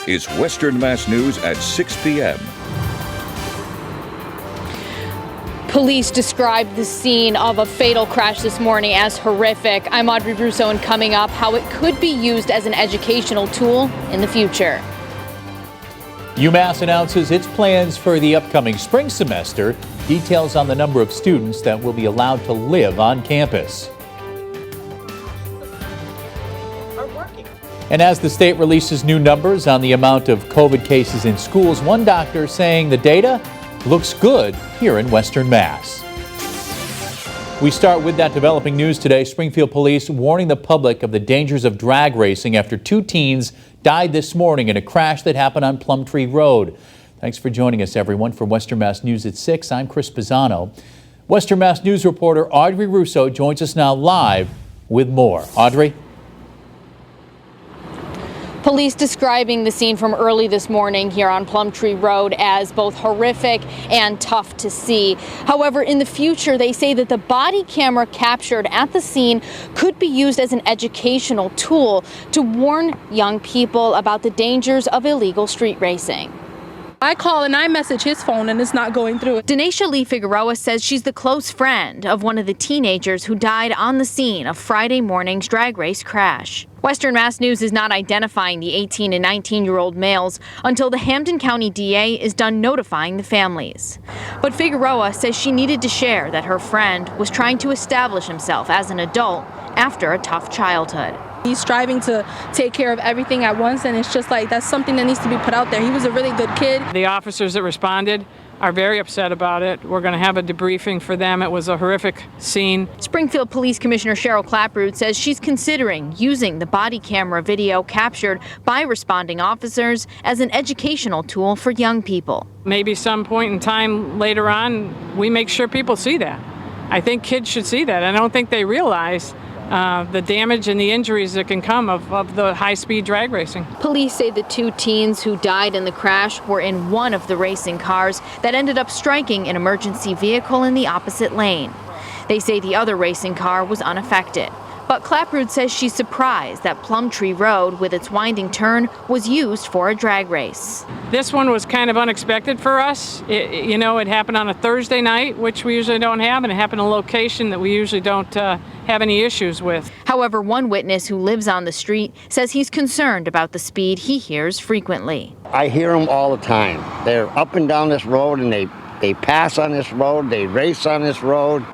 is Western Mass News at 6 p.m. Police described the scene of a fatal crash this morning as horrific. I'm Audrey Russo, and coming up, how it could be used as an educational tool in the future. UMass announces its plans for the upcoming spring semester. Details on the number of students that will be allowed to live on campus. And as the state releases new numbers on the amount of COVID cases in schools, one doctor saying the data looks good here in Western Mass. We start with that developing news today. Springfield police warning the public of the dangers of drag racing after two teens died this morning in a crash that happened on Plumtree Road. Thanks for joining us, everyone. For Western Mass News at 6, I'm Chris Pisano. Western Mass News reporter Audrey Russo joins us now live with more. Audrey? Police describing the scene from early this morning here on Plumtree Road as both horrific and tough to see. However, in the future, they say that the body camera captured at the scene could be used as an educational tool to warn young people about the dangers of illegal street racing. I call and I message his phone and it's not going through. Denacia Lee Figueroa says she's the close friend of one of the teenagers who died on the scene of Friday morning's drag race crash. Western Mass News is not identifying the 18 and 19-year-old males until the Hampden County DA is done notifying the families. But Figueroa says she needed to share that her friend was trying to establish himself as an adult after a tough childhood. He's striving to take care of everything at once, and it's just like that's something that needs to be put out there. He was a really good kid. The officers that responded are very upset about it. We're going to have a debriefing for them. It was a horrific scene. Springfield Police Commissioner Cheryl Clapprood says she's considering using the body camera video captured by responding officers as an educational tool for young people. Maybe some point in time later on, we make sure people see that. I think kids should see that. I don't think they realize the damage and the injuries that can come of the high-speed drag racing. Police say the two teens who died in the crash were in one of the racing cars that ended up striking an emergency vehicle in the opposite lane. They say the other racing car was unaffected. But Clapprood says she's surprised that Plumtree Road, with its winding turn, was used for a drag race. This one was kind of unexpected for us. It happened on a Thursday night, which we usually don't have, and it happened in a location that we usually don't have any issues with. However, one witness who lives on the street says he's concerned about the speed he hears frequently. I hear them all the time. They're up and down this road, and they pass on this road, they race on this road.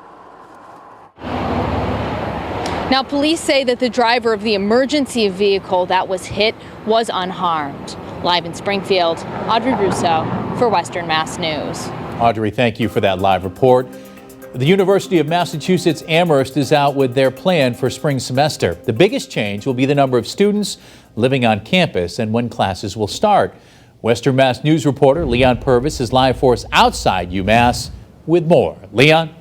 Now, police say that the driver of the emergency vehicle that was hit was unharmed. Live in Springfield, Audrey Russo for Western Mass News. Audrey, thank you for that live report. The University of Massachusetts Amherst is out with their plan for spring semester. The biggest change will be the number of students living on campus and when classes will start. Western Mass News reporter Leon Purvis is live for us outside UMass with more. Leon?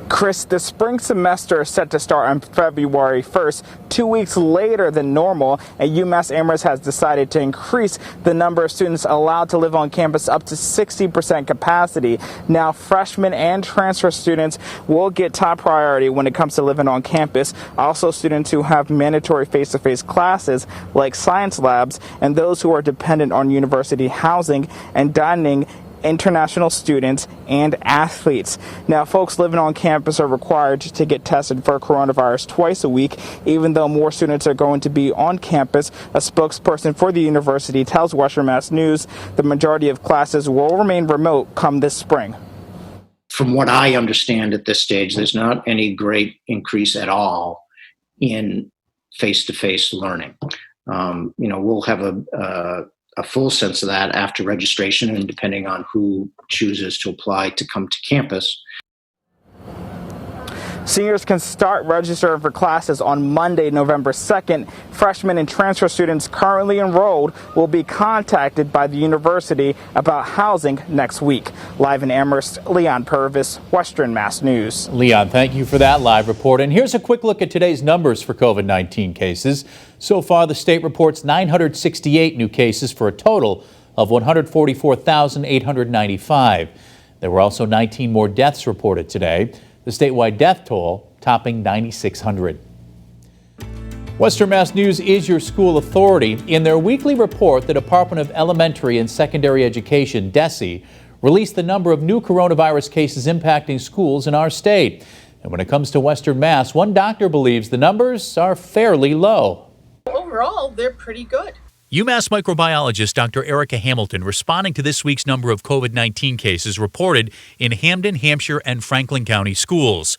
Chris, the spring semester is set to start on February 1st, 2 weeks later than normal, and UMass Amherst has decided to increase the number of students allowed to live on campus up to 60% capacity. Now, freshmen and transfer students will get top priority when it comes to living on campus. Also, students who have mandatory face-to-face classes like science labs, and those who are dependent on university housing and dining, international students, and athletes. Now, folks living on campus are required to get tested for coronavirus twice a week, even though more students are going to be on campus. A spokesperson for the university tells Western Mass News the majority of classes will remain remote come this spring. From what I understand at this stage, there's not any great increase at all in face-to-face learning. We'll have a full sense of that after registration and depending on who chooses to apply to come to campus. Seniors can start registering for classes on Monday, November 2nd. Freshmen and transfer students currently enrolled will be contacted by the university about housing next week. Live in Amherst, Leon Purvis, Western Mass News. Leon, thank you for that live report. And here's a quick look at today's numbers for COVID-19 cases. So far, the state reports 968 new cases for a total of 144,895. There were also 19 more deaths reported today. The statewide death toll topping 9,600. Western Mass News is your school authority. In their weekly report, the Department of Elementary and Secondary Education, DESE, released the number of new coronavirus cases impacting schools in our state. And when it comes to Western Mass, one doctor believes the numbers are fairly low. Overall, they're pretty good. UMass microbiologist Dr. Erica Hamilton responding to this week's number of COVID-19 cases reported in Hamden, Hampshire, and Franklin County schools.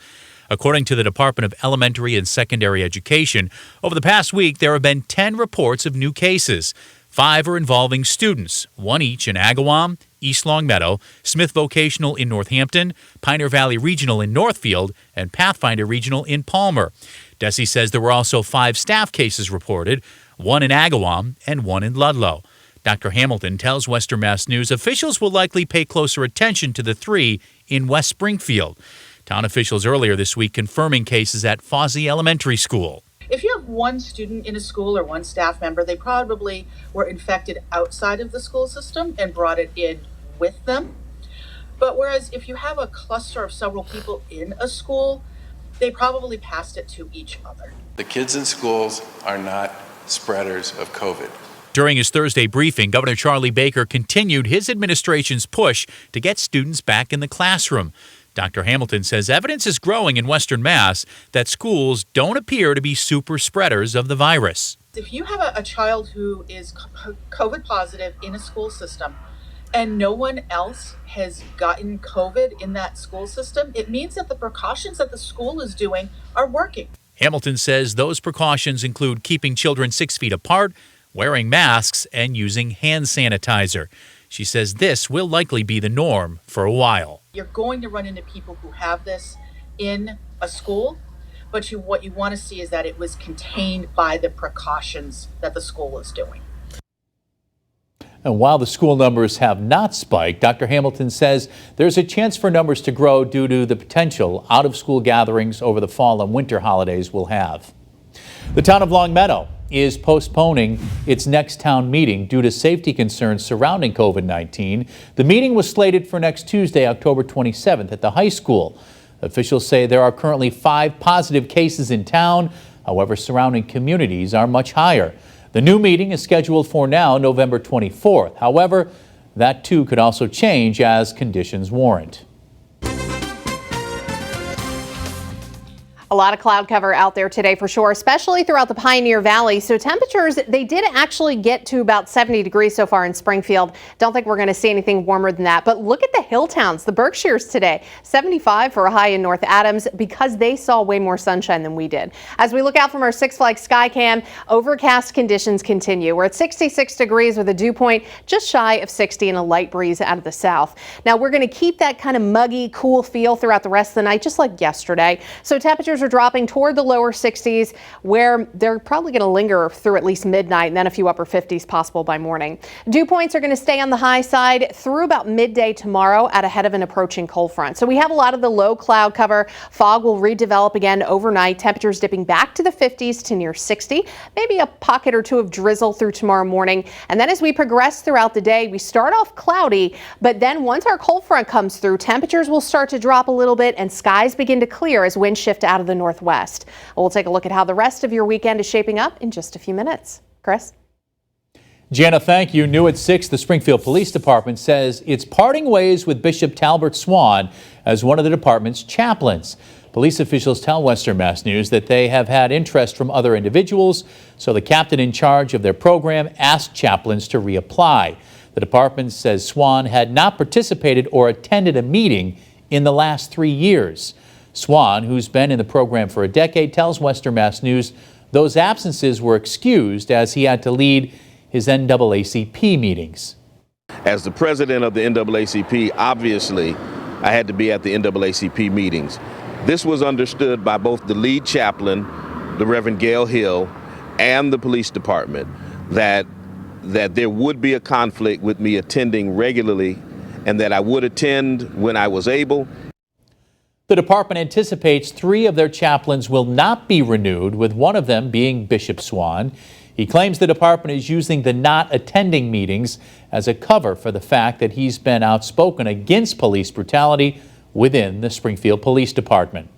According to the Department of Elementary and Secondary Education, over the past week there have been 10 reports of new cases. 5 are involving students, 1 each in Agawam, East Longmeadow, Smith Vocational in Northampton, Pioneer Valley Regional in Northfield, and Pathfinder Regional in Palmer. DESE says there were also 5 staff cases reported, 1 in Agawam and 1 in Ludlow. Dr. Hamilton tells Western Mass News officials will likely pay closer attention to the 3 in West Springfield. Town officials earlier this week confirming cases at Fawsey Elementary School. If you have one student in a school or one staff member, they probably were infected outside of the school system and brought it in with them. But whereas if you have a cluster of several people in a school, they probably passed it to each other. The kids in schools are not spreaders of COVID. During his Thursday briefing, Governor Charlie Baker continued his administration's push to get students back in the classroom. Dr. Hamilton says evidence is growing in Western Mass that schools don't appear to be super spreaders of the virus. If you have a child who is COVID positive in a school system and no one else has gotten COVID in that school system, it means that the precautions that the school is doing are working. Hamilton says those precautions include keeping children 6 feet apart, wearing masks, and using hand sanitizer. She says this will likely be the norm for a while. You're going to run into people who have this in a school, but what you want to see is that it was contained by the precautions that the school is doing. And while the school numbers have not spiked, Dr. Hamilton says there's a chance for numbers to grow due to the potential out-of-school gatherings over the fall and winter holidays we'll have. The town of Longmeadow is postponing its next town meeting due to safety concerns surrounding COVID-19. The meeting was slated for next Tuesday, October 27th at the high school. Officials say there are currently 5 positive cases in town. However, surrounding communities are much higher. The new meeting is scheduled for now, November 24th. However, that too could also change as conditions warrant. A lot of cloud cover out there today for sure, especially throughout the Pioneer Valley. So temperatures, they did actually get to about 70 degrees so far in Springfield. Don't think we're going to see anything warmer than that. But look at the hill towns, the Berkshires today. 75 for a high in North Adams because they saw way more sunshine than we did. As we look out from our Six Flags Skycam, overcast conditions continue. We're at 66 degrees with a dew point just shy of 60 and a light breeze out of the south. Now we're going to keep that kind of muggy, cool feel throughout the rest of the night, just like yesterday. So temperatures are dropping toward the lower 60s, where they're probably going to linger through at least midnight, and then a few upper 50s possible by morning. Dew points are going to stay on the high side through about midday tomorrow out ahead of an approaching cold front. So we have a lot of the low cloud cover. Fog will redevelop again overnight. Temperatures dipping back to the 50s to near 60. Maybe a pocket or two of drizzle through tomorrow morning. And then as we progress throughout the day, we start off cloudy, but then once our cold front comes through, temperatures will start to drop a little bit and skies begin to clear as winds shift out of the northwest. We'll take a look at how the rest of your weekend is shaping up in just a few minutes. Chris? Jana, thank you. New at 6, the Springfield Police Department says it's parting ways with Bishop Talbert Swan as one of the department's chaplains. Police officials tell Western Mass News that they have had interest from other individuals, so the captain in charge of their program asked chaplains to reapply. The department says Swan had not participated or attended a meeting in the last 3 years. Swan, who's been in the program for a decade, tells Western Mass News those absences were excused as he had to lead his NAACP meetings. As the president of the NAACP, obviously, I had to be at the NAACP meetings. This was understood by both the lead chaplain, the Reverend Gail Hill, and the police department that there would be a conflict with me attending regularly and that I would attend when I was able. The department anticipates 3 of their chaplains will not be renewed, with one of them being Bishop Swan. He claims the department is using the not attending meetings as a cover for the fact that he's been outspoken against police brutality within the Springfield Police Department.